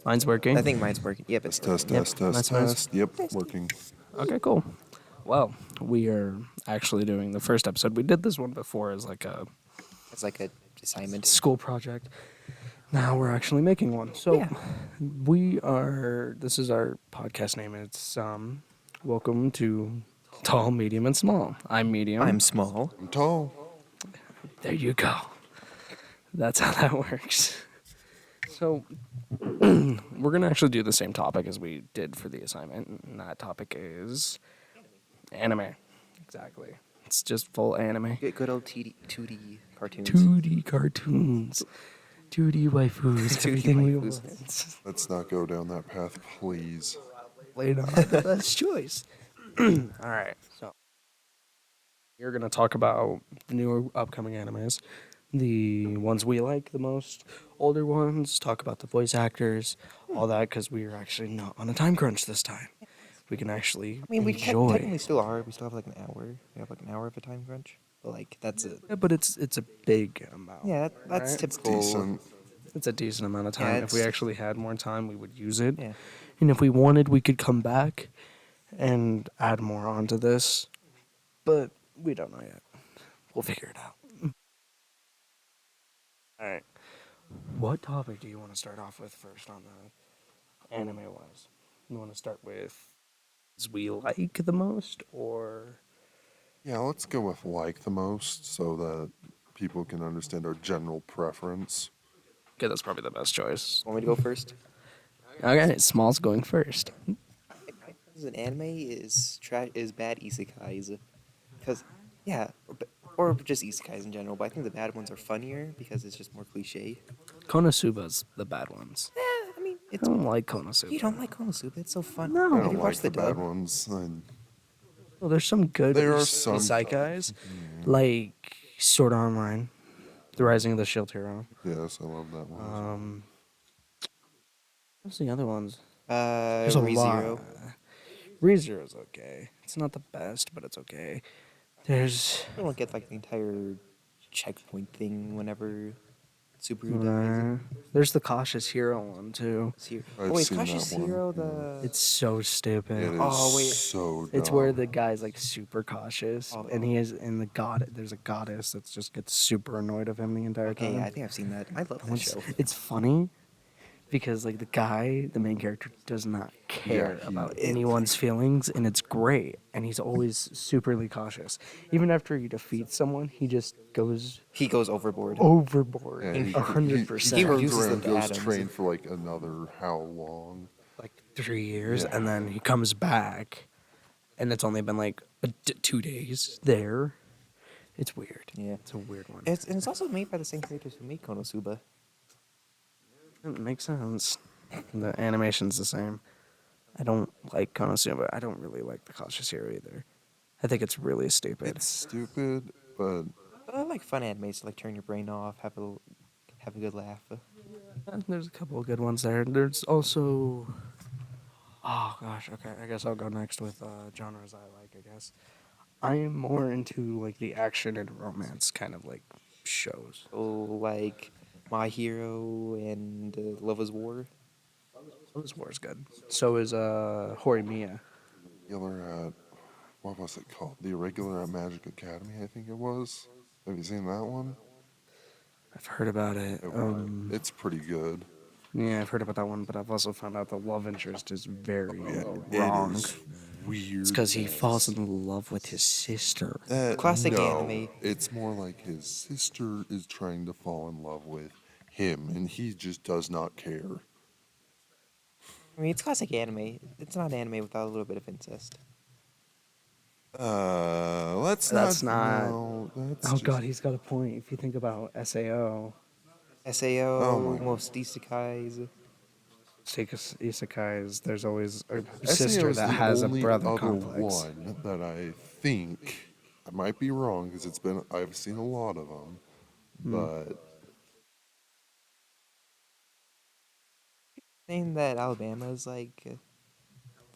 Mine's working. I think mine's working. Yep, it's Test, working. test, test, Nice, test. nice. Yep, working. Okay, cool. Well, we are actually doing the first episode. We did this one before as like a It's like a assignment. school project. Now we're actually making one. So Yeah. this is our podcast name. It's welcome to Tall, Medium, and Small. I'm medium. I'm small. I'm tall. There you go. That's how that works. So we're gonna actually do the same topic as we did for the assignment, and that topic is anime. Exactly. It's just full anime. Good old 2D cartoons. 2D cartoons. 2D waifus. 2D Everything we waifus. want. Let's not go down that path, please. Later on, the best choice. All right. So we're gonna talk about the newer upcoming animes, the ones we like the most, older ones. Talk about the voice actors, all that, because we are actually not on a time crunch this time. We can actually I mean, we enjoy. technically still are. We still have like an hour. We have like an hour of a time crunch. But like that's it. Yeah, but it's a big amount. Yeah, that's right? typical. Decent. It's a decent amount of time. Yeah, If we it's- actually had more time, we would use it. Yeah. And if we wanted, we could come back and add more onto this. But we don't know yet. We'll figure it out. All right. What topic do you want to start off with first on the anime wise? You want to start with we like the most, or Yeah, let's go with like the most so that people can understand our general preference. okay, that's probably the best choice. Want me to go first? Okay, Small's going first. As an anime is bad isekais, because yeah, or just isekais in general. But I think the bad ones are funnier because it's just more cliche. Konosuba's the bad ones. I mean, I it's don't like Konosuba. you don't like Konosuba. It's so fun. No. I Have don't you like watched the the bad dub? ones. And Well, there's some good There are some isekais, like Sword Art Online, The Rising of the Shield Hero. yes, I love that one. What's the other ones? There's a ReZero. lot. ReZero's okay. It's not the best, but it's okay. There's You don't get like the entire checkpoint thing whenever Subaru dies. there's the Cautious Hero one too. I've Wait, is seen that Cautious one, Hero yeah. the? It's so stupid. It is Oh, wait. so It's where dumb. the guy's like super cautious, Oh. and he is in the god. There's a goddess that just gets super annoyed of him the entire Okay, time. yeah, I think I've seen that. I love that It's, show. it's funny because like the main character, does not care he- about anyone's feelings, and it's great. And he's always superly cautious. Even after he defeats someone, he just goes He goes overboard. overboard, Yeah, he 100%. He turns uses around the and goes Adams. train for like another how long? like 3 years, Yeah. and then he comes back, and it's only been like 2 days there. It's weird. Yeah. It's a weird one. And it's also made by the same creators who made Konosuba. It makes sense. The animation's the same. I don't like Konosuba. I don't really like the Cautious Hero either. I think it's really stupid. It's stupid, but But I like fun animes to like turn your brain off, have a good laugh. There's a couple of good ones there. There's also, oh gosh, okay. I guess I'll go next with genres I like. I guess I am more into like the action and romance kind of like shows. So like My Hero and Love is War. This War's good. So is Horimiya. regular at what was it called? The Irregular at Magic Academy, I think it was. Have you seen that one? I've heard about it. It's pretty good. Yeah, I've heard about that one, but I've also found out the love interest is very It wrong. is weird. It's because he falls in love with his sister. Classic no, anime. It's more like his sister is trying to fall in love with him, and he just does not care. I mean, it's classic anime. It's not anime without a little bit of incest. That's not- No, that's Oh just- god, he's got a point. If you think about SAO, Sao, Oh my- most isekais. isekais, there's always a SAO sister is that the has a only brother other complex. one that I think I might be wrong because I've seen a lot of them, but Saying that Alabama is like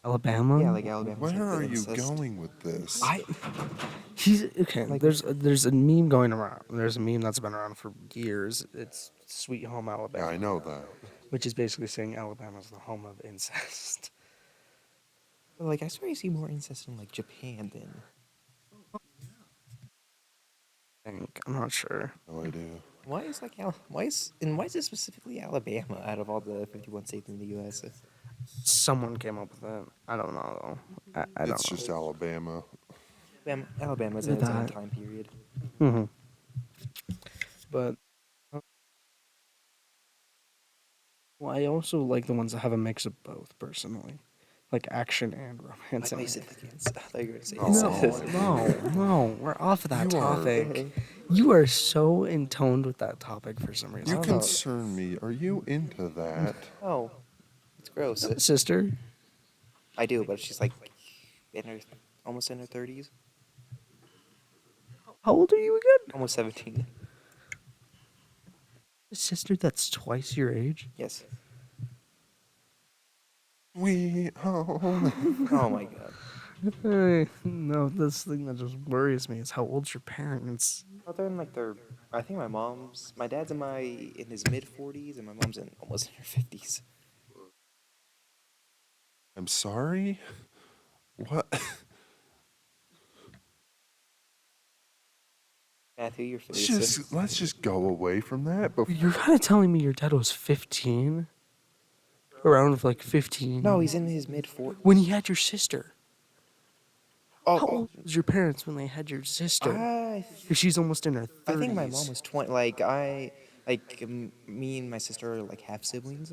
Alabama. Yeah, like Alabama's Where like the are you incest. going with this? He's okay. Like- there's a meme going around. There's a meme that's been around for years. It's Sweet Home Yeah, Alabama, I know that. which is basically saying Alabama's the home of incest. But, like I swear you see more incest in like Japan than. I think I'm not sure. No idea. Why is why is it specifically Alabama out of all the 51 states in the U.S.? Someone came up with it. I don't know though. I don't It's know. just Alabama. Alabama's in Look at its own that. time period. hmm But well, I also like the ones that have a mix of both personally, like action and romance. I in thought you it. said I thought you were gonna say No, incest. No, we're off of that You are- topic. You are so intoned with that topic for some reason. You I don't know. concern me. Are you into that? Oh, it's gross. Sister? I do, but she's like almost in her 30s, How old are you again? almost 17. A sister that's twice your age? Yes. We home. Oh my god. No, this thing that just worries me is how old's your parents? Oh, they're in like their. I think my dad's in his mid 40s, and my mom's almost in her 50s. I'm sorry. What? Matthew, you're Let's just go away from that. But You're kind of telling me your dad was 15? Around like 15? No, he's in his mid 40s. When he had your sister. Oh, How old was your parents when they had your sister? I, 'Cause she's almost in her 30s. I think my mom was 20. Me and my sister are like half siblings.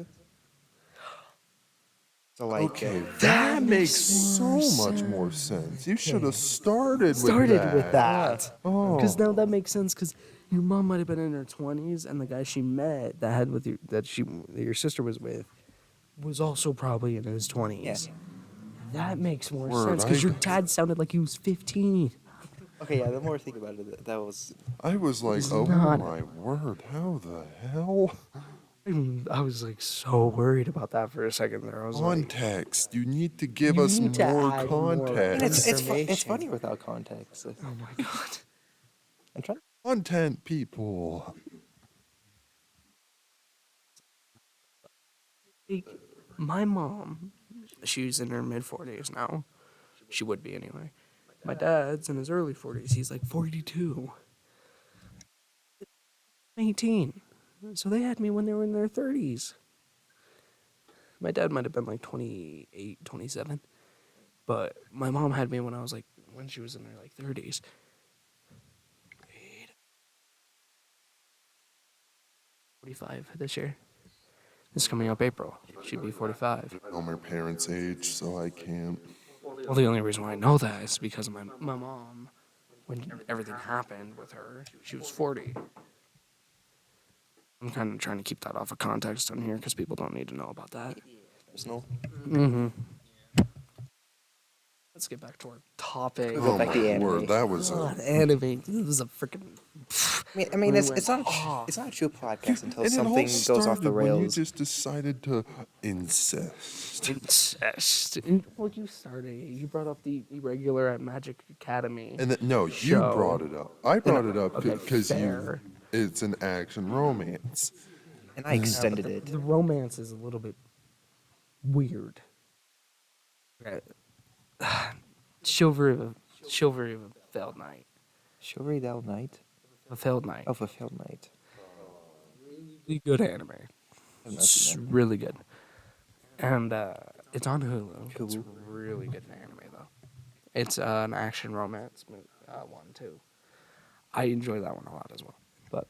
So like. okay, that makes so much more sense. You should have started with that. Oh, Because now that makes sense. Because your mom might have been in her 20s, and the guy she met that had with you that your sister was with was also probably in his 20s. Yeah. That makes more Word, sense. Because I- your dad sounded like he was 15. Okay, yeah. The more I think about it, that was. I was like, It's oh not- my word, how the hell? I was like so worried about that for a second there. I was like, Context. You need to give You us need to more add more. And context. it's Information. funny without context. oh my god. I'm trying. Content, people. Like, my mom, she's in her mid 40s now. She would be anyway. My dad's in his early 40s. He's like 42. 18. So they had me when they were in their 30s. My dad might have been like 28, 27. But my mom had me when she was in her like 30s. 45 this year. This is coming up April. She'd be 45. I'm her parents' age, so I can't. Well, the only reason why I know that is because of my mom. When everything happened with her, she was 40. I'm kind of trying to keep that off of context on here because people don't need to know about that. Personal. Mm-hmm. Let's get back to our topic. Go Oh back to my anime. word, that was God, anime. This was a freaking. I mean, We it's went not off. it's not a true podcast until and it all something goes off the started when you rails. just decided to incest. Incest. Well, you started. You brought up the irregular at Magic Academy. And then, no, you Show. brought it up. I brought it up Okay, because fair. it's an action romance. And I extended it. The romance is a little bit weird. Okay. Chivalry of a Failed Knight. Chivalry Del Knight. A Failed Knight. Oh, Fulfilled Knight. Really good anime. I've not It's seen that. really good. And it's on Hulu. It's Hulu. really good anime, though. It's an action romance one, too. I enjoy that one a lot as well. But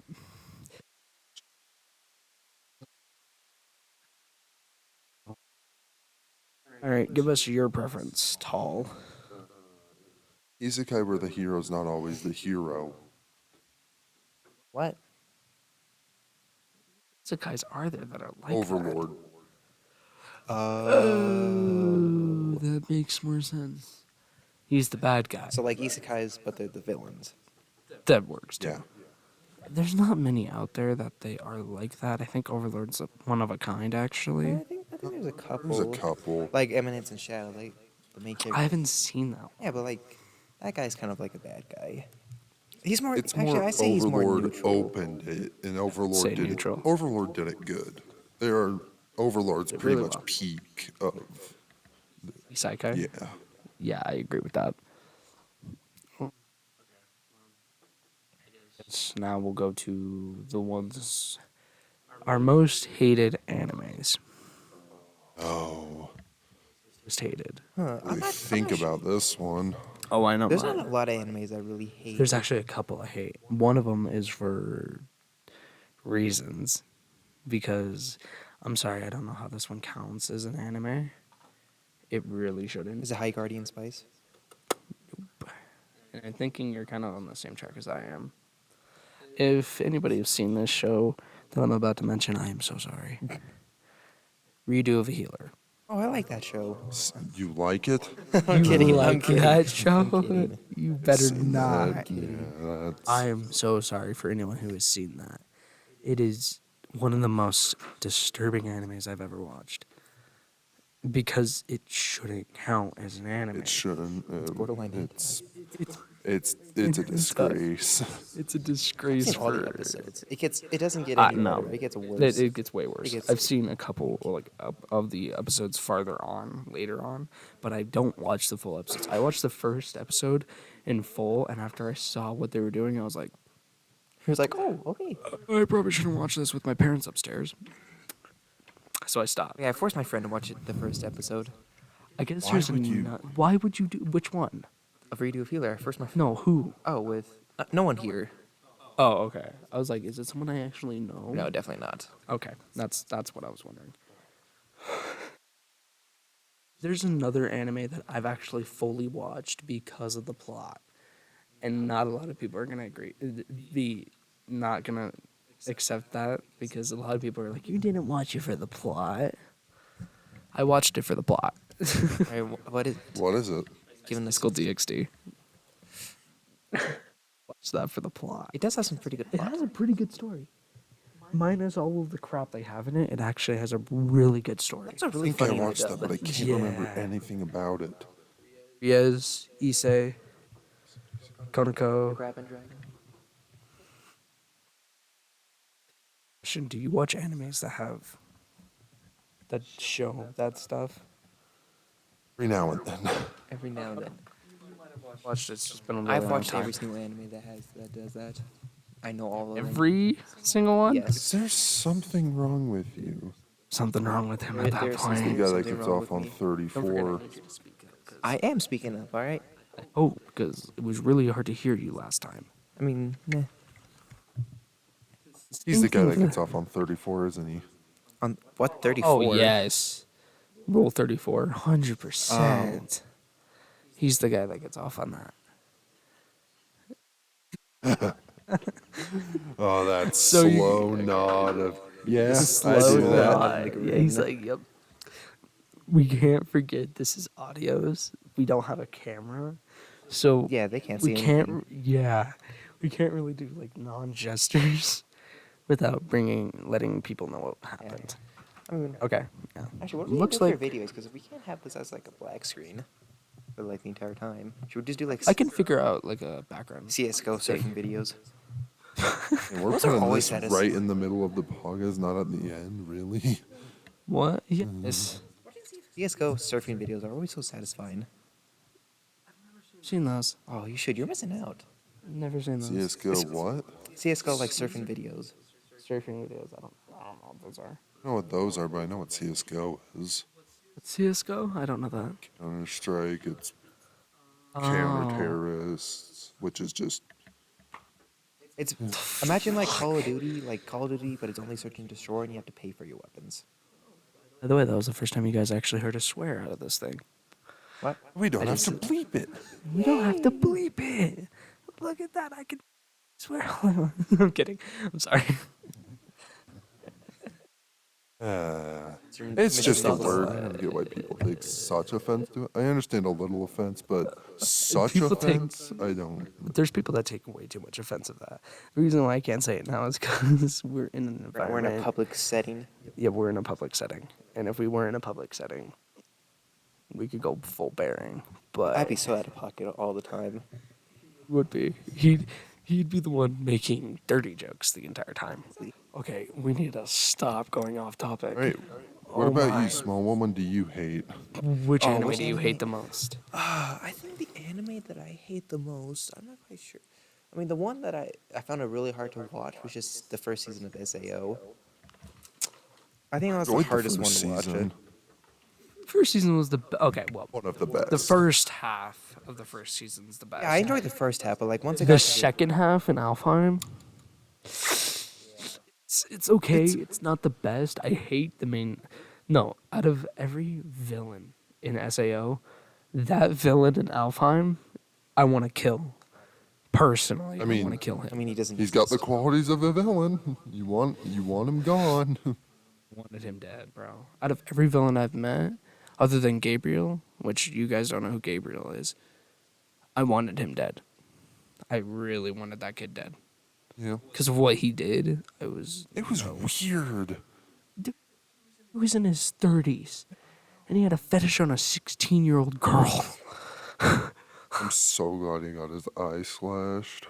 all right, give us your preference, Tall. Isekai where the hero's not always the hero. What? Isekais are there that are like Overlord. that? Oh, that makes more sense. He's the bad guy. So like isekais, but they're the villains. That works too. Yeah. There's not many out there that they are like that. I think Overlord's one of a kind, actually. I think think there's a couple. There's a couple. Like Eminence and Shadow, like the main character. I haven't seen that one. Yeah, but like that guy's kind of like a bad guy. He's more. It's actually, more I say he's more Overlord neutral. opened it, and Overlord Say did neutral. it. Overlord did it good. There are Overlord's Did pretty really much well. peak of Isekai? yeah. Yeah, I agree with that. Now we'll go to the ones, our most hated animes. Oh, Most hated. Huh? I think about this one. Oh, I know. There's not a lot of animes I really hate. There's actually a couple I hate. One of them is for reasons, because I'm sorry, I don't know how this one counts as an anime. It really shouldn't. Is it High Guardian Spice? And I'm thinking you're kind of on the same track as I am. If anybody has seen this show that I'm about to mention, I am so sorry. Redo of a Healer. Oh, I like that show. You like it? I'm kidding. like I'm kidding. that show? I'm kidding. You better Seen not. that? Yeah, that's, I am so sorry for anyone who has seen that. It is one of the most disturbing animes I've ever watched. Because it shouldn't count as an anime. it shouldn't. Borderline hate It's a disgrace. It's a I've disgrace seen all for the episodes. It doesn't get any no. better. It gets worse. It gets way worse. gets- I've seen a couple like of the episodes farther on, later on, but I don't watch the full episodes. I watched the first episode in full, and after I saw what they were doing, I was like, He was like, oh, okay. I probably shouldn't watch this with my parents upstairs. So I stopped. Yeah, I forced my friend to watch it the first episode I guess Why there's would you? why would you do which one? of Redo of Healer. I forced my friend. No, who? Oh, with no one here. Oh, okay. I was like, is it someone I actually know? No, definitely not. Okay, that's what I was wondering. There's another anime that I've actually fully watched because of the plot, and not a lot of people are gonna be not gonna accept that because a lot of people are like, you didn't watch it for the plot. I watched it for the plot. Alright, what is What is it? given the School DxD. Watch that for the plot. It does have some pretty good It plot. has a pretty good story. Minus all of the crap they have in it, it actually has a really good story. It's a I really think I funny watched idea, that, but I can't remember anything about it. Riez, Issei, Konako. Grab and Dragon. Do you watch animes that have that show that stuff? Every now and then. Every now and then. Watched it's just been a really I've long watched time. every single anime that does that. I know all of them. Every single one. Yes. Is there something wrong with you? Something wrong with him There- at that there's The point. something- guy that something gets wrong off with on me. 34. I am speaking up, all right? Oh, because it was really hard to hear you last time. I mean, meh. He's the guy that gets off on 34, isn't he? On what 34? Oh yes, Rule 34, 100%. He's the guy that gets off on that. Oh, that So you- slow nod of yeah. I Slow do that. nod. Yeah, he's like, yep. We can't forget this is audios. We don't have a camera, so Yeah, they can't we see can't. anything. Yeah, we can't really do like non-gestures without letting people know what happened. I mean, Okay. Yeah. actually, what do we Looks do for like videos? Because we can't have this as like a black screen for like the entire time. Should we just do like I can figure out like a background. CS:GO surfing videos? And we're Those are putting always this satisfying. right in the middle of the podcast, not at the end, really. What? Yes. CS:GO surfing videos are always so satisfying. Seen those? Oh, you should. You're missing out. Never seen those. CSGO what? CS:GO like surfing videos. Surfing videos. I don't know what those are. I know what those are, but I know what CSGO is. What's CS:GO? I don't know that. Counter Strike, it's Oh. counter terrorists, which is just It's imagine like Call of Duty, but it's only search and destroy, and you have to pay for your weapons. By the way, that was the first time you guys actually heard a swear out of this thing. What? we don't I have to just- bleep it. We don't have to bleep it. Look at that. I can swear. I'm kidding. I'm sorry. It's just a Misunderstood. word. I don't get why people take such offense to it. I understand a little offense, but such people take- offense, I don't. There's people that take way too much offense of that. The reason why I can't say it now is because we're in an environment. We're in a public setting. Yeah, we're in a public setting, and if we weren't in a public setting, we could go full bearing. But I'd be so out of pocket all the time. would be he'd be the one making dirty jokes the entire time. Okay, we need to stop going off topic. All right. What Oh about my. you, small woman? Do you hate? Which Oh, anime which do you anime? hate the most? I think the anime that I hate the most, I'm not quite sure. I mean, the one that I found it really hard to watch was just the first season of SAO. I think that was the Enjoyed hardest one first to watch. season. First season was okay. Well, One of the best. the first half of the first season's the best. Yeah, I enjoyed the first half, but like once I The got to second half in Alfheim, it's okay. It's not the best. I hate the main. No, out of every villain in SAO, that villain in Alfheim, I want to kill. Personally, I mean- want to kill him. I mean, he doesn't. He's got the exist. qualities of a villain. You want him gone. Wanted him dead, bro. Out of every villain I've met, other than Gabriel, which you guys don't know who Gabriel is, I wanted him dead. I really wanted that kid dead. Yeah. Because of what he did, It was weird. he was in his 30s, and he had a fetish on a 16-year-old girl. I'm so glad he got his eye slashed.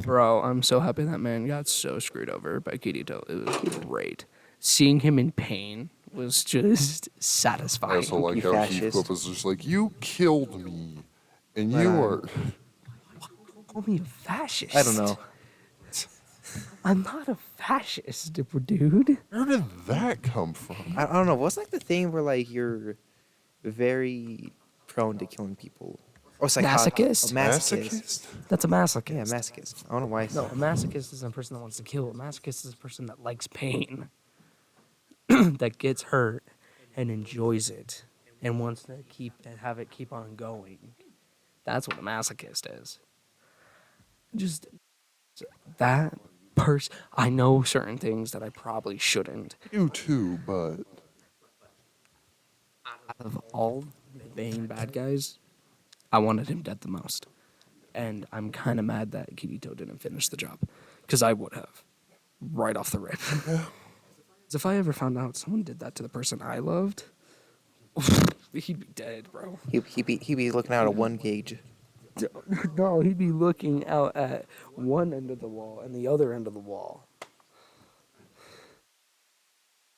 Bro, I'm so happy that man got so screwed over by Kirito. It was great. Seeing him in pain was just I satisfying. also like You how fascist. Heathcliff was just like, "You killed me, and Right you on. are." Call me a fascist. I don't know. I'm not a fascist, dude. Where did that come from? I don't know. What's like the thing where like you're very prone to killing people? Or Masochist? Oh, masochist. That's a masochist. Yeah, masochist. I don't know why. No, a masochist is a person that wants to kill. A masochist is a person that likes pain, that gets hurt and enjoys it, and wants to have it keep on going. That's what a masochist is. Just that person. I know certain things that I probably shouldn't. You too, but Out of all the main bad guys, I wanted him dead the most. And I'm kind of mad that Kirito didn't finish the job. Because I would have. Right off the rip. 'Cause if I ever found out someone did that to the person I loved, he'd be dead, bro. He'd be looking out at one gauge. No, he'd be looking out at one end of the wall and the other end of the wall.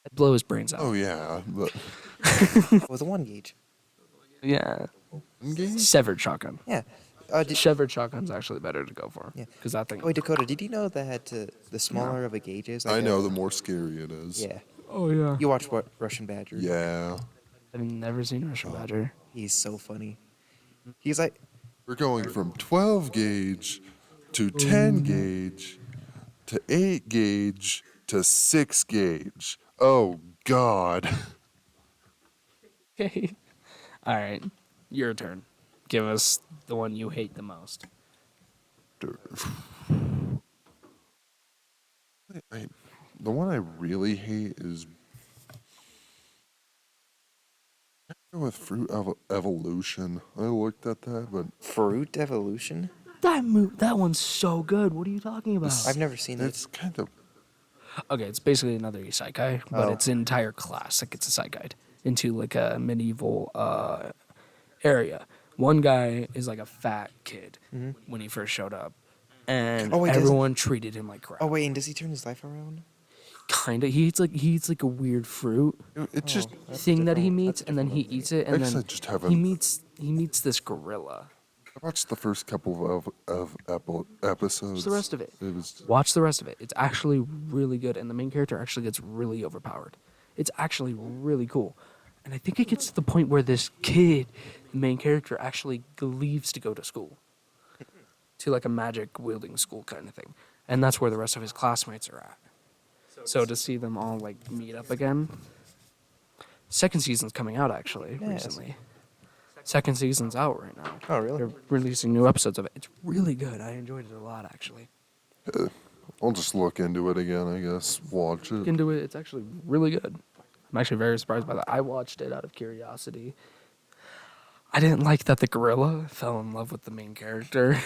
I'd blow his brains out. oh yeah, but With a one gauge. Yeah. engage? Severed shotgun. Yeah. Severed shotgun's actually better to go for. Yeah. Because that thing. Wait, Dakota, did you know that the smaller of a gauge is? I like know. a- The more scary it is. Yeah. Oh, yeah. You watch what Russian Badger? Yeah. I've never seen Russian Badger. He's so funny. He's like, We're going from 12 gauge to 10 gauge to 8 gauge to 6 gauge. Oh God. Okay. All right. Your turn. Give us the one you hate the most. The one I really hate is I go with Fruit Evolution. I looked at that, but Fruit Evolution? That one's so good. What are you talking about? I've never seen it. it's kind of Okay, it's basically another isekai, but Oh. it's an entire class. Like it's a isekai into like a medieval area. One guy is like a fat kid when he first showed up, and Oh, wait, does- everyone treated him like crap. Oh, wait, and does he turn his life around? Kinda. He eats like a weird fruit it just That's thing that he different. meets, That's and then he different. eats it, and I guess then I just haven't- he meets this gorilla. I watched the first couple of episodes. Watch the rest of it. It was Watch the rest of it. It's actually really good, and the main character actually gets really overpowered. It's actually really cool. And I think it gets to the point where this kid, the main character, actually leaves to go to school. To like a magic wielding school kind of thing. And that's where the rest of his classmates are at. So to see them all like meet up again. Second season's coming out actually Yes. recently. Second season's out right now. Oh, really? They're releasing new episodes of it. It's really good. I enjoyed it a lot actually. I'll just look into it again, I guess. Watch Look it. into it. It's actually really good. I'm actually very surprised by that. I watched it out of curiosity. I didn't like that the gorilla fell in love with the main character.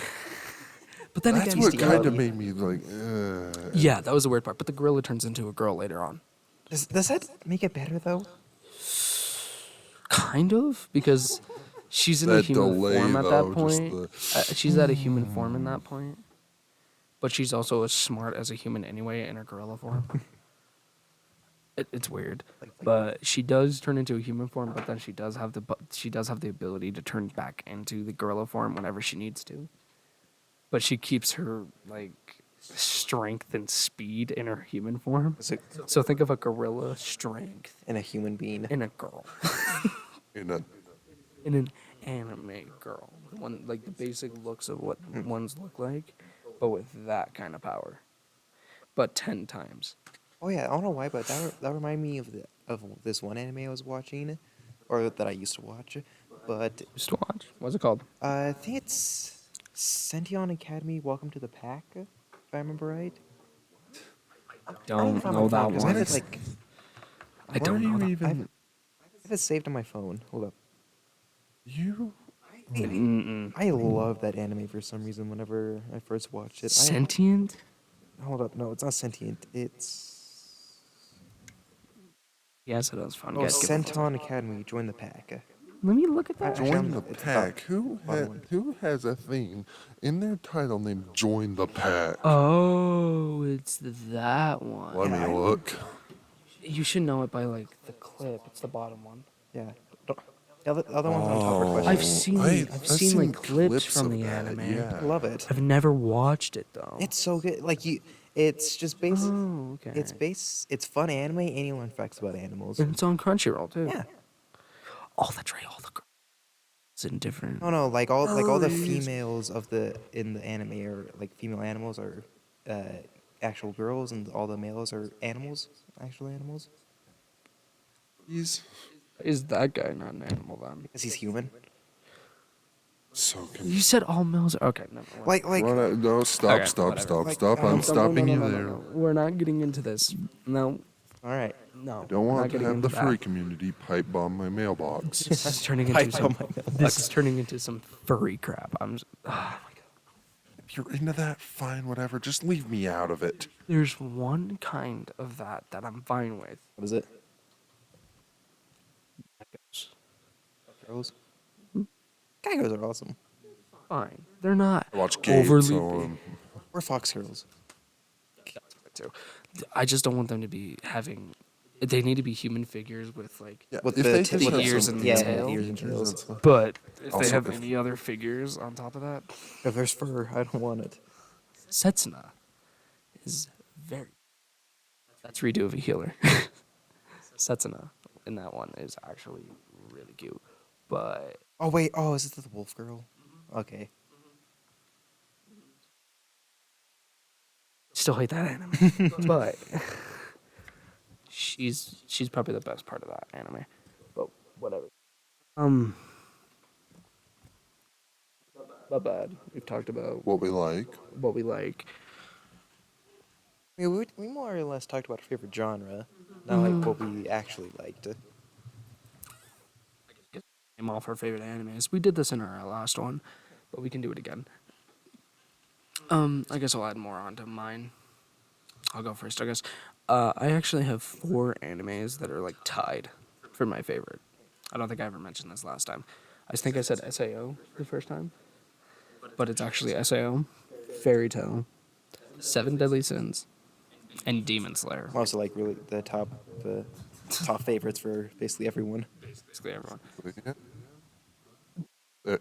But then That's again, what the kind gorilla- of made me like, yeah, that was the weird part. But the gorilla turns into a girl later on. Does that make it better though? Kind of, because she's in a That human delay, form at though, that just point. She's at a human form in that point. But she's also as smart as a human anyway in her gorilla form. It's weird, but she does turn into a human form. But then she does have the ability to turn back into the gorilla form whenever she needs to. But she keeps her like strength and speed in her human form. Is it So think of a gorilla strength in a human being? in a girl, in a, in an anime girl. One like the basic looks of what ones look like, but with that kind of power, but 10 times. Oh yeah, I don't know why, but that reminded me of this one anime I was watching, or that I used to watch. But Just watch. What's it called? I think it's Sention Academy. Welcome to the Pack, if I remember right. Don't find know my phone, that 'cause I one. have it like I why don't do know you that. I even, have it saved on my phone. Hold up. you, Mm-mm. I love that anime for some reason. Whenever I first watched it, Sentient? hold up. No, it's not sentient. It's Yes, it is fun. oh, Guys, give it- Senton Academy. Join the pack. Let me look at that. Actually, join I'm- the it's pack. about bottom one. Who has a thing in their title named Join the Pack? Oh, it's that one. Let me look. You should know it by like the clip. It's the bottom one. Yeah. The other one's on top of questions. I've seen I've seen like clips from of the that, anime. I Yeah. love it. I've never watched it though. It's so good. Like it's just basic. Oh, okay. It's fun anime and you learn facts about animals. And it's on Crunchyroll too. Yeah. Oh, that's right. All the girls in different. No, like all the Furries. females in the anime are like female animals are actual girls and all the males are animals, actual animals. He's Is that guy not an animal then? Because he's human. so You confused. said all males. Okay, never mind. Like No, stop, Okay, stop, whatever. stop, Like, stop. no, I'm no, stopping you there. No. We're not getting into this. No, all right. no. Don't we're not want to getting have into the that. furry community pipe bomb my mailbox. This is turning Pipe into some. on my This is turning into some furry crap. I'm. Oh my god. If you're into that, fine, whatever. Just leave me out of it. There's one kind of that I'm fine with. What is it? Girls. Geckos are awesome. Fine. They're not I watch Gabe, overly so big. Or fox girls. Too. I just don't want them to be having. They need to be human figures with like. yeah, With if the they t- just with have the ears some and the yeah, tail. ears and tails. and stuff. But if Also, they have if- any other figures on top of that, If there's fur, I don't want it. Setsuna is very. That's redo of a healer. Setsuna in that one is actually really cute, but Oh wait, oh is it the wolf girl? Okay. still hate that anime. But she's probably the best part of that anime. But whatever. Not bad. We've talked about What we like. what we like. I mean, we more or less talked about our favorite genre, not like what we actually liked. Name off our favorite animes. We did this in our last one, but we can do it again. I guess I'll add more onto mine. I'll go first, I guess. I actually have 4 animes that are like tied for my favorite. I don't think I ever mentioned this last time. I think I said SAO the first time, but it's actually SAO, Fairy Tail, Seven Deadly Sins, and Demon Slayer. Also, like really the top favorites for basically everyone. Basically everyone.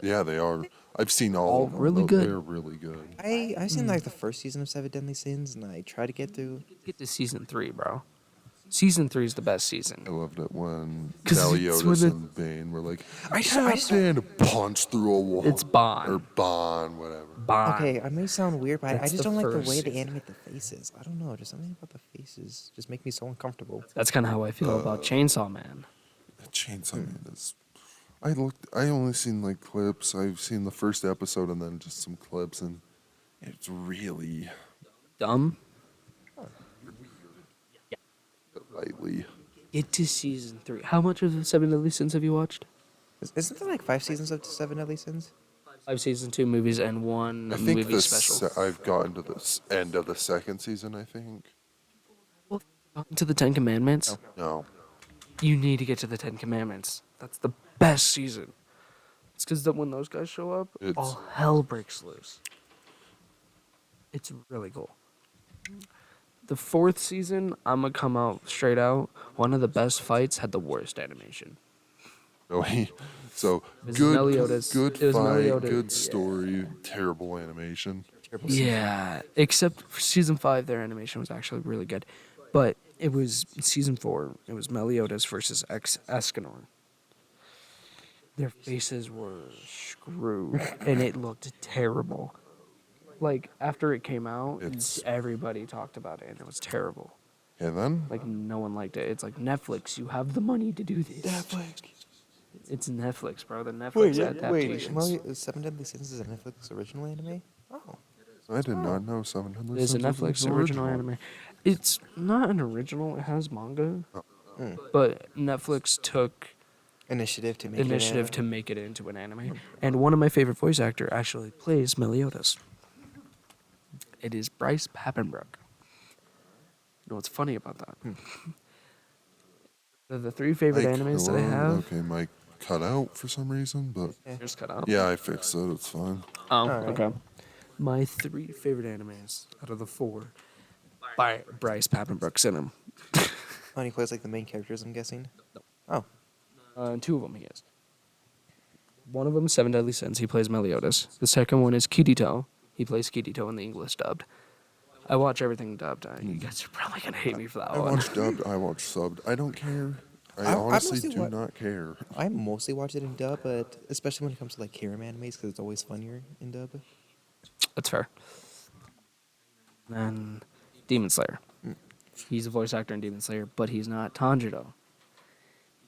Yeah, they are. I've seen all, All of them. really though. good. They're really good. I've seen like the first season of Seven Deadly Sins, and I try to get through. Get to season 3, bro. Season 3 is the best I season. loved it when 'Cause it's Meliodas when and Bane were like, I just- Captain, punch through a wall. It's Bond. Or Bond, whatever. Bond. Okay, I may sound weird, but I That's just the don't like the first way they season. animate the faces. I don't know, just something about the faces just make me so uncomfortable. That's kind of how I feel about Chainsaw Man. Chainsaw Man is. I only seen like clips. I've seen the first episode and then just some clips, and it's really. Dumb. lightly. Get to season 3. How much of the Seven Deadly Sins have you watched? Isn't there like 5 seasons of Seven Deadly Sins? 5 season 2 movies and 1 I think movie special. I've gotten to the end of the second season. I think. To the Ten Commandments. No. You need to get to the Ten Commandments. That's the best season. It's because when those guys show up, It's- all hell breaks loose. It's really cool. The 4th season, I'm gonna come out straight out. One of the best fights had the worst animation. No. So was good. Meliodas. Good It was fight. Meliodas, Good yeah. story. Terrible animation. Terrible season. Yeah, except for season 5, their animation was actually really good. But it was season 4. It was Meliodas versus Escanor. Their faces were screwed, and it looked terrible. Like after it came out, It's- everybody talked about it, and it was terrible. And then Like no one liked it. It's like Netflix. You have the money to do this. Netflix. It's Netflix, bro. The Netflix adaptations. Seven Deadly Sins is a Netflix original anime? Oh. I did not know 700. It is a Netflix original anime. It's not an original. It has manga, but Netflix took Initiative to make initiative to make it into an anime. And one of my favorite voice actor actually plays Meliodas. It is Bryce Papenbrook. You know what's funny about that? The 3 favorite animes that I have. Okay, mic cut out for some reason, but Just cut out. yeah, I fixed it. It's fine. Oh, Alright. okay. My 3 favorite animes out of the 4 by Bryce Papenbrook's in them. Oh, and he plays like the main characters, I'm guessing? Oh. 2 of them he is. One of them is Seven Deadly Sins. He plays Meliodas. The second one is Kirito. He plays Kirito in the English dubbed. I watch everything dubbed. You guys are probably gonna hate me for that I one. watched dubbed. I watched subbed. I don't care. I I honestly mostly do wa- not care. I mostly watch it in dub, but especially when it comes to like harem animes, because it's always funnier in dub. That's fair. Then Demon Slayer. He's a voice actor in Demon Slayer, but he's not Tanjiro.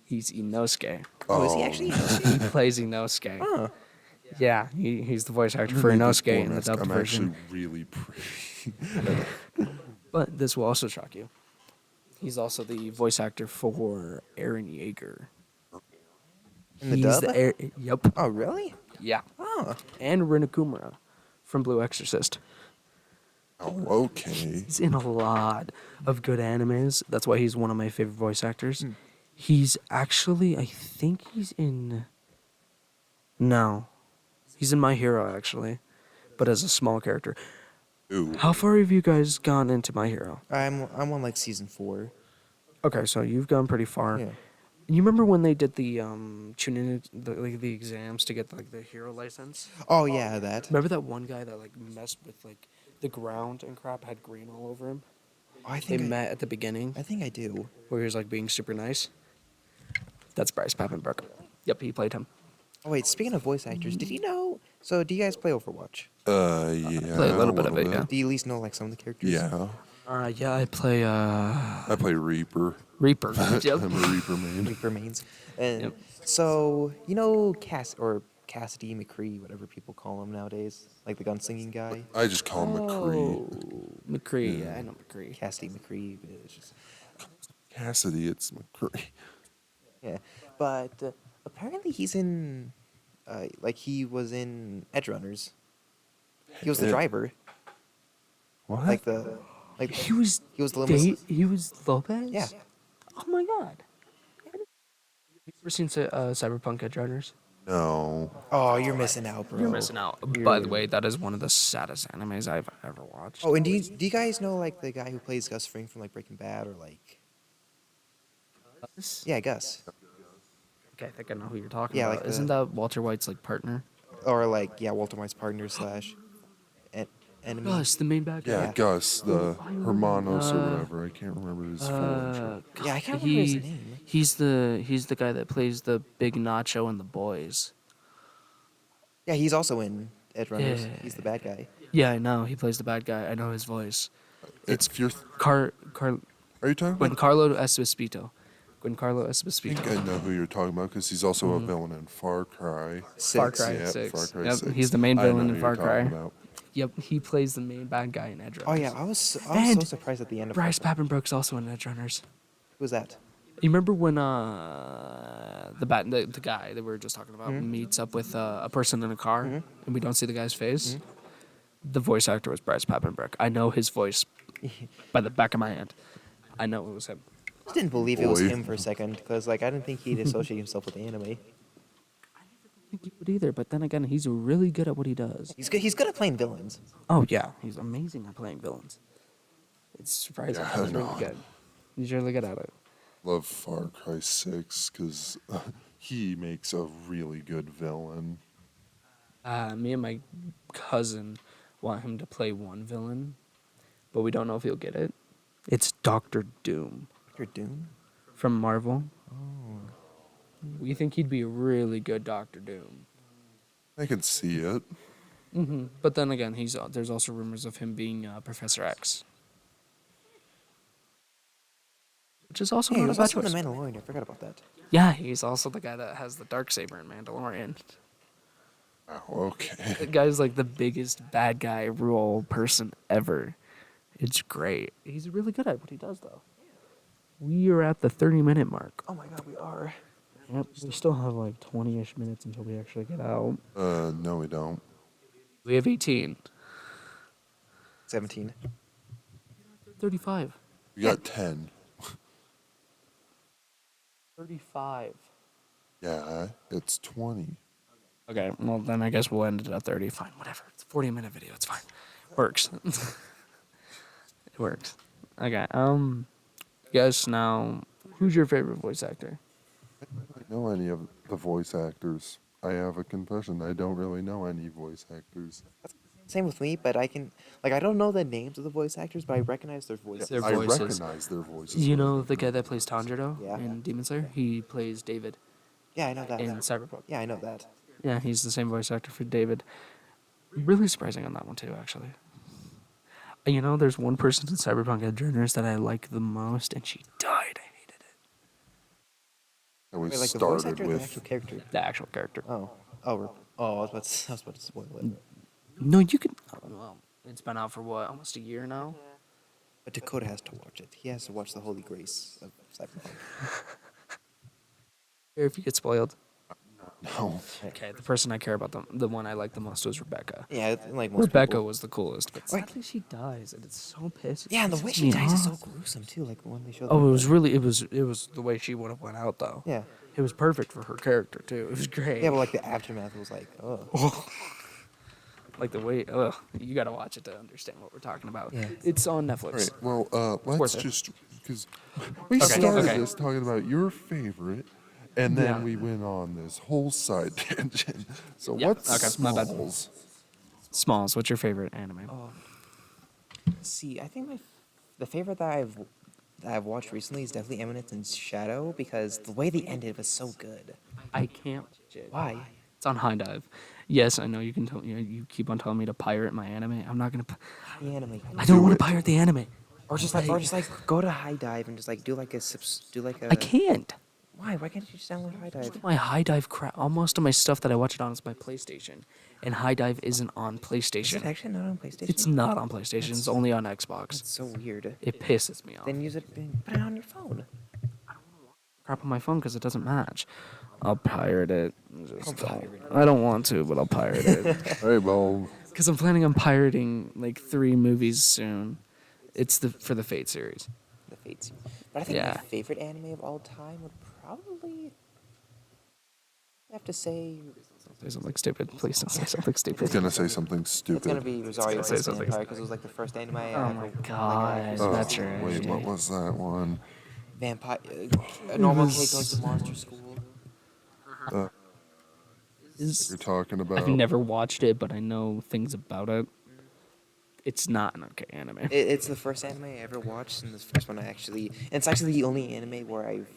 He's Inosuke. Oh, is he actually? He plays Inosuke. Huh. Yeah, he's the voice actor for Inosuke in the dubbed I'm version. actually really pretty. But this will also shock you. He's also the voice actor for Eren Yeager. In the He's dub? Yep. Oh, really? Yeah. Oh. And Rinakumura from Blue Exorcist. Oh, okay. He's in a lot of good animes. That's why he's one of my favorite voice actors. He's actually, I think he's in. No. He's in My Hero, actually. But as a small character. Ooh. How far have you guys gone into My Hero? I'm on like season 4. Okay, so you've gone pretty far. Yeah. You remember when they did the the exams to get like the hero license? Oh yeah, that. Remember that one guy that like messed with like the ground and crap, had green all over him? Oh, I They think met at the beginning I think I do. where he was like being super nice. That's Bryce Papenbrook. Yep, he played him. Oh wait, speaking of voice actors, did you know? So do you guys play Overwatch? Yeah. Play a little bit of it, yeah. Do you at least know like some of the characters? Yeah. Yeah, I play I play Reaper. Reaper. Yep. I'm a Reaper main. Reaper mains. And Yep. so you know Cassidy McCree, whatever people call him nowadays, like the gunslinging guy. I just call him McCree. Oh, McCree. Yeah, I know McCree. Cassidy McCree. It's just, Cassidy, it's McCree. yeah, but apparently he's in, like he was in Edge Runners. He was the Ed- driver, What? like He was he was the limousine. He was Lopez? Yeah. Oh my god. Have you ever seen Cyberpunk Edge Runners? No. Oh, you're missing out, bro. You're missing out. By the way, that is one of the saddest animes I've ever watched. Oh, and do you guys know like the guy who plays Gus Fring from like Breaking Bad or like? Yeah, Gus. Okay, I think I know who you're talking Yeah, about. like Isn't the- that Walter White's like partner? Or like Walter White's partner / enemy. Gus, the main bad guy. Yeah, Yeah. Gus, the Hermanos or Uh, whatever. I can't remember his full intro. Yeah, I can't remember his name. He's the guy that plays the big Nacho in The Boys. Yeah, he's also in Edge Runners. Yeah. He's the bad guy. Yeah, I know. He plays the bad guy. I know his voice. It's If you're, Car are you talking about? Giancarlo Esposito. Giancarlo I Esposito. think I know who you're talking about because he's also a villain in Far Cry. Far Cry Yeah, 6. Far Cry Yep, 6. he's the main I know villain who in you're Far Cry. talking about. Yep, he plays the main bad guy in Edge Oh Runners. yeah, I was so And surprised at the end of Bryce Far Cry. Papenbrook's also in Edge Runners. Who was that? You remember when the guy that we were just talking about meets up with a person in a car and we don't see the guy's face? The voice actor was Bryce Papenbrook. I know his voice by the back of my hand. I know it was him. I didn't believe it was Boy. him for a second because like I didn't think he'd associate himself with anime. I don't think he would either, but then again, he's really good at what he does. He's good. He's good at playing villains. Oh yeah, he's amazing at playing villains. It's surprising. Yeah, He's really no. good. He's really good at it. Love Far Cry 6 because he makes a really good villain. Me and my cousin want him to play one villain, but we don't know if he'll get it. It's Doctor Doom Doctor Doom. from Marvel. Oh. We think he'd be a really good Doctor Doom. I can see it. But then again, there's also rumors of him being Professor X, which is also Hey, he not a was bad also in choice. the Mandalorian. I forgot about that. Yeah, he's also the guy that has the Darksaber in Mandalorian. Oh, okay. The guy's like the biggest bad guy role person ever. It's great. He's really good at what he does, though. We are at the 30-minute mark. Oh my god, we are. Yep, we still have like 20-ish minutes until we actually get out. No, we don't. We have 18. 17. 35. We got 10. 35. Yeah, it's 20. Okay, well then I guess we'll end it at 30. Fine, whatever. It's a 40-minute video. It's fine. Works. It works. Okay. Guess now, who's your favorite voice actor? I don't know any of the voice actors. I have a confession. I don't really know any voice actors. Same with me, but I can I don't know the names of the voice actors, but I recognize their voices. Their I voices. recognize their voices. You know the guy that plays Tanjiro Yeah. in Demon Slayer? He plays David Yeah, I know that. in Cyberpunk. Yeah, I know that. Yeah, he's the same voice actor for David. Really surprising on that one too, actually. You know, there's one person in Cyberpunk Edgerunners that I like the most, and she died. I hated it. And we Wait, like the voice started actor or the with actual character? The actual character. Oh. I was about to spoil it. No, you can. Oh, well, it's been out for what, almost a year now? But Dakota has to watch it. He has to watch the Holy Grace of Cyberpunk. Or if you get spoiled. no. Okay, the person I care about, the one I like the most was Rebecca. Yeah, like most Rebecca people. was the coolest, but Wait. sadly she dies, and it's so pissing. Yeah, and the way she dies is so gruesome too. Like when they show. Oh, it was really, it was the way she would have went out though. Yeah. It was perfect for her character too. It was great. Yeah, but like the aftermath was like, oh. Like the way, you gotta watch it to understand what we're talking about. Yeah. It's on Netflix. All right, well, let's worth it. just, because we Okay, started okay. this talking about your favorite, and then Yeah. we went on this whole side tangent. So Yeah, what's okay, my bad. Smalls? Smalls, what's your favorite anime? See, I think the favorite that I've watched recently is definitely Eminence and Shadow because the way they ended was so good. I can't watch it. Why? It's on High Dive. Yes, I know you can. You keep on telling me to pirate my anime. I'm not gonna. The anime. I don't Do want it. to pirate the anime. Or just like go to High Dive and just like do like a I can't. Why? Why can't you just download High Dive? My High Dive crap. All most of my stuff that I watch it on is my PlayStation, and High Dive isn't on Is it PlayStation. actually not on PlayStation? It's not on PlayStation. It's only on Xbox. It's so weird. It pisses me off. Then use it. Put it on your phone. Crap on my phone because it doesn't match. I'll pirate it. Just I'll pirate I don't want to, but I'll pirate it. All right, well, Because I'm planning on pirating like 3 movies soon. It's for the Fate series. The Fates. But I think Yeah. my favorite anime of all time would probably have to say Say something stupid. Please don't say something I stupid. was gonna say something it's stupid. gonna be Rosario Say X something Vampire because it was like the first anime I Oh ever. my god, Oh, that's right. wait, what was that one? Vampire. A normal was- kid goes to monster school. You're talking about? I've never watched it, but I know things about it. It's not an okay anime. It's the first anime I ever watched, and the first one I actually. And it's actually the only anime where I've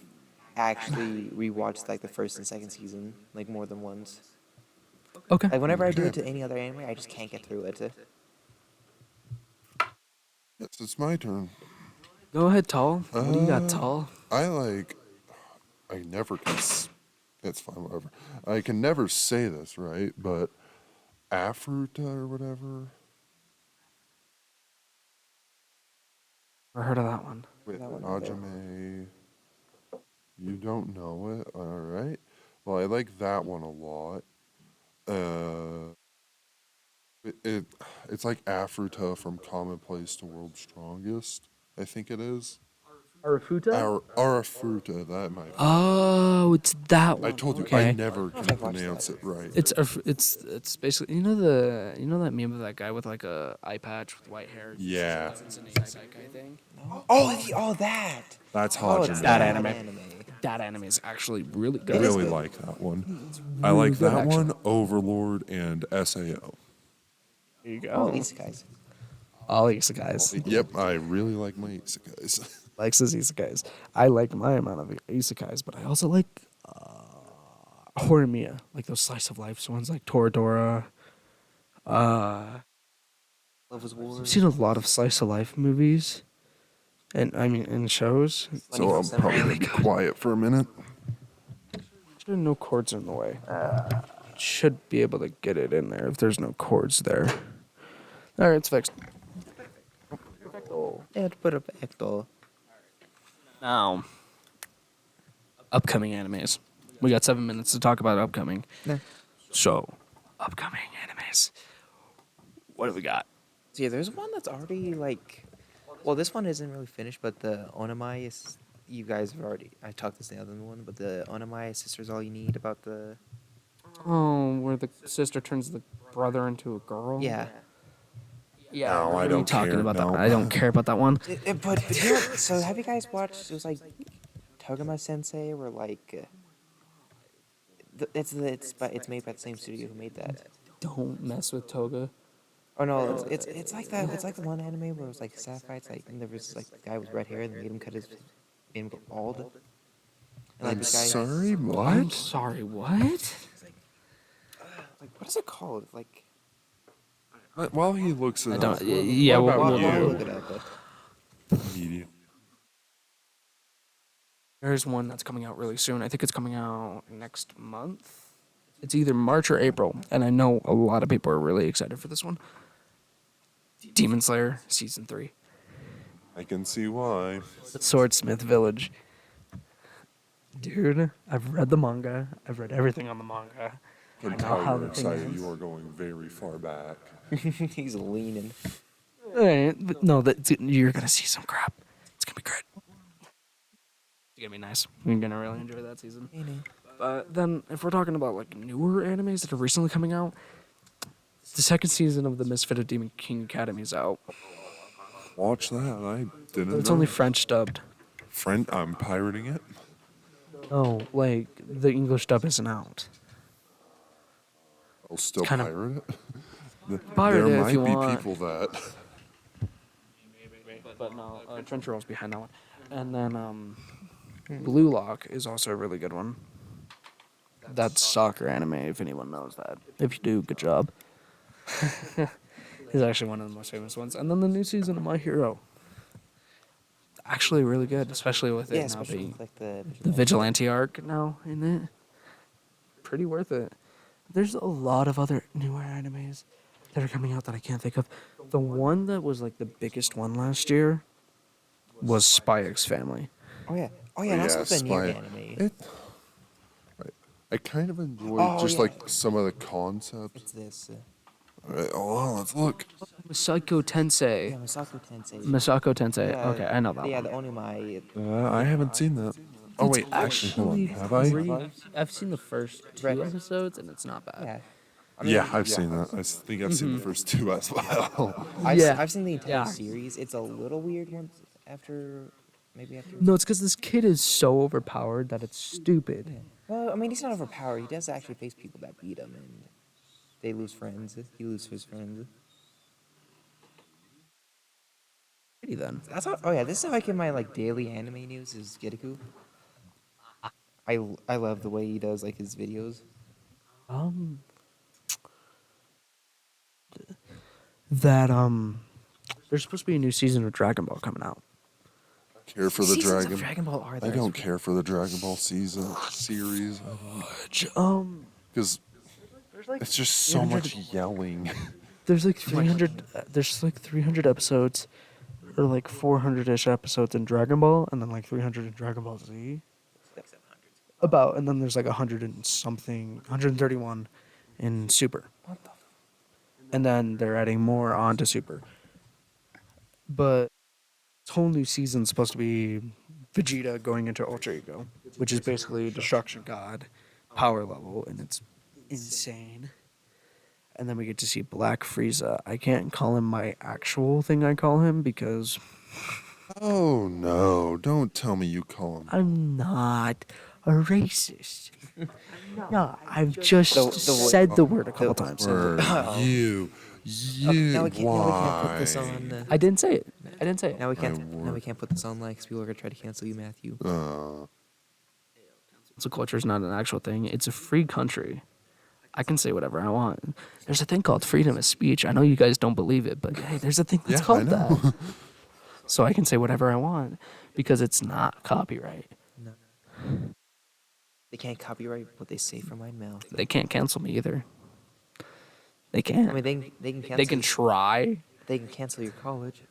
actually rewatched like the first and second season like more than once. Okay. Like whenever I do it to any other anime, I just can't get through it. Yes, it's my turn. Go ahead, Tall. What do you got, Tall? I never can. It's fine, whatever. I can never say this right, but Afruta or whatever. Never heard of that one. With That one right there. Ajame. You don't know it? All right. Well, I like that one a lot. It's like Afruta from Commonplace to World's Strongest. I think it is. Arafuta? Arafruta, that might be. Oh, it's that one. I told you, okay. I never I've can watched pronounce that. it right. It's basically you know that meme of that guy with like a eye patch with white hair. Yeah. It's an isekai thing. Oh, that. That's Oh, Hajime. it's That that anime. That anime is actually really I good. really good. like that one. I like good, that actually. one, Overlord, and SAO. There you Oh, go. isekais. All isekais. Yep, I really like my isekais. Likes his isekais. I like my amount of isekais, but I also like Horimiya, like those slice of life ones, like Toradora. Love was War. I've seen a lot of slice of life movies, and I mean, and shows. So I'm probably gonna be quiet for a minute. Sure, no cords in the way. Should be able to get it in there if there's no cords there. All right, it's fixed. Yeah, to put it back though. Now, upcoming animes. We got 7 minutes to talk about upcoming. Nah. So, upcoming animes. What do we got? So yeah, there's one that's already like, well, this one isn't really finished, but the Onamai is. You guys have already. I talked this in the other one, but the Onamai Sisters All You Need about the. Oh, where the sister turns the brother into a girl? Yeah. Yeah, No, I what are you don't talking care, about that no. one. I don't care about that one. But you know, so have you guys watched? It was like Togama Sensei, where like. It's made by the same studio who made that. Don't mess with Toga. Oh no, it's like that. It's like the one anime where it was like sapphires, like and there was like the guy with red hair and they made him made him go bald. And like I'm this guy, sorry, I'm what? sorry, what? like what is it called? Like While he looks it I up, don't. Yeah, what well, about I'll you? look it up. Media. there's one that's coming out really soon. I think it's coming out next month. It's either March or April, and I know a lot of people are really excited for this one. Demon Slayer season 3. I can see why. Swordsmith Village. Dude, I've read the manga. I've read everything on the manga. I can I know tell how you're the thing excited. is. You are going very far back. He's leaning. But no, you're gonna see some crap. It's gonna be great. It's gonna be nice. You're gonna really enjoy that season. But then, if we're talking about like newer animes that are recently coming out, the second season of the Misfit Demon King Academy is out. Watch that. I didn't It's know. only French dubbed. Friend, I'm pirating it. Oh, like the English dub isn't out. I'll still Kind of- pirate it. Pirate there it if might you be want. people that. But no, Crunchyroll's behind that one. And then Blue Lock is also a really good one. That's soccer anime, if anyone knows that. If you do, good job. He's actually one of the most famous ones. And then the new season of My Hero. Actually really good, especially with it Yeah, now especially being with, like the Vigilante arc now in it. Pretty worth it. There's a lot of other newer animes that are coming out that I can't think of. The one that was like the biggest one last year was Spy X Family. Oh yeah, and also the new Spy- anime. It, I kind of enjoy Oh, just yeah. like some of the concepts. It's this. Alright, hold on, let's look. Masako Yeah, Tensei. Masako Tensei. Masako Tensei. Yeah, Okay, I know that Yeah, one. the Onimai. I haven't seen that. Oh wait, actually, hold on. Have I? I've seen the first two Right. episodes, and it's not bad. Yeah. Yeah, I've seen that. I think I've seen the first two as well. I've seen the entire Yeah. series. It's a little weird once after, maybe after. No, it's because this kid is so overpowered that it's stupid. Well, I mean, he's not overpowered. He does actually face people that beat him, and they lose friends. He loses his friends. Pretty then. That's how. Oh yeah, this is how I get my like daily anime news. Is Getaku. I love the way he does like his videos. There's supposed to be a new season of Dragon Ball coming out. Care for the Seasons Dragon. of Dragon Ball are I there. don't care for the Dragon Ball season series because There's like it's just so much yelling. there's like 300 there's like 300 episodes or like 400ish episodes in Dragon Ball and then like 300 in Dragon Ball Z. About, and then there's like 100 and something, 131 in Super. What the? And then they're adding more onto Super. But this whole new season's supposed to be Vegeta going into Ultra Ego, which is basically Destruction God power level, and it's insane. And then we get to see Black Frieza. I can't call him my actual thing I call him because Oh no! Don't tell me you call him. I'm not a racist. No, I've just The- said the word a couple times. Word. You. Now we can't put this Why? on. I didn't say it. I didn't say it. Now we My can't. Now we word. can't put this online because people are gonna try to cancel you, Matthew. Cancel culture is not an actual thing. It's a free country. I can say whatever I want. There's a thing called freedom of speech. I know you guys don't believe it, but hey, there's a thing that's Yeah, I called know. that. So I can say whatever I want because it's not copyright. No. They can't copyright what they say from my mouth. They can't cancel me either. They can't. I mean, they can cancel. They can try. They can cancel your college.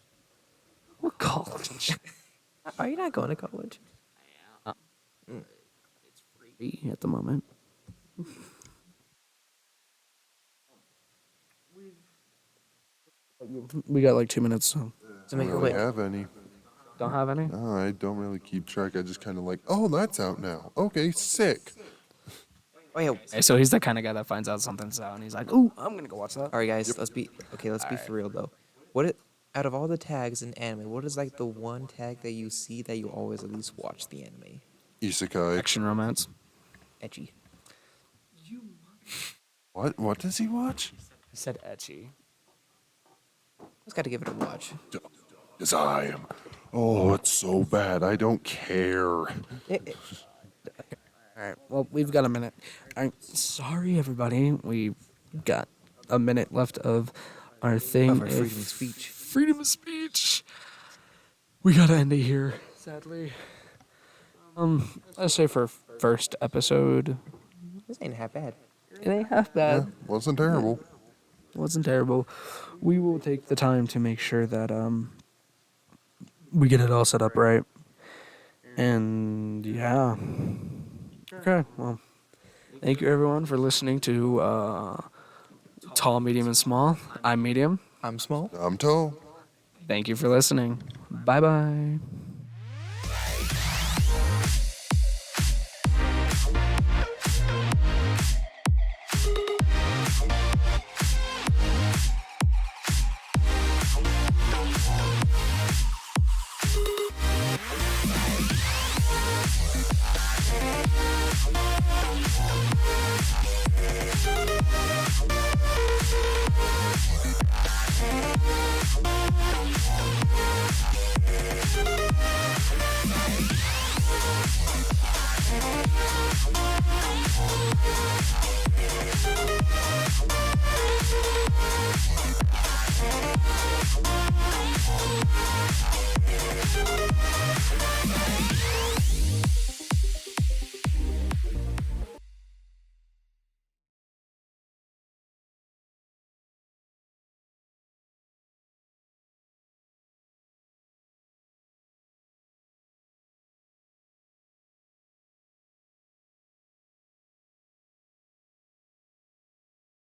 What college? Are you not going to college? Free at the moment. We got like 2 minutes, so So I make don't it really quick. have any. don't have any. No, I don't really keep track. I just kind of like, oh, that's out now. Okay, sick. Oh yeah. Okay, so he's the kind of guy that finds out something's out and he's like, "Ooh, I'm gonna go watch that." All right, guys. Let's be okay. Let's be for real though. Out of all the tags in anime, what is like the one tag that you see that you always at least watch the anime? Isekai. Action romance. Edgy. What? What does he watch? He said etchy. Just got to give it a watch. As I am. Oh, it's so bad. I don't care. All right. Well, we've got a minute. Sorry, everybody. We've got a minute left of our thing. Of our freedom of speech. Freedom of speech. We gotta end it here, sadly. Let's say for first episode, This ain't half bad. it ain't half Yeah, bad. wasn't terrible. Wasn't terrible. We will take the time to make sure that we get it all set up right. And yeah. Okay. Well, thank you everyone for listening to Tall, Medium, and Small. I'm Medium. I'm small. I'm tall. Thank you for listening. Bye bye.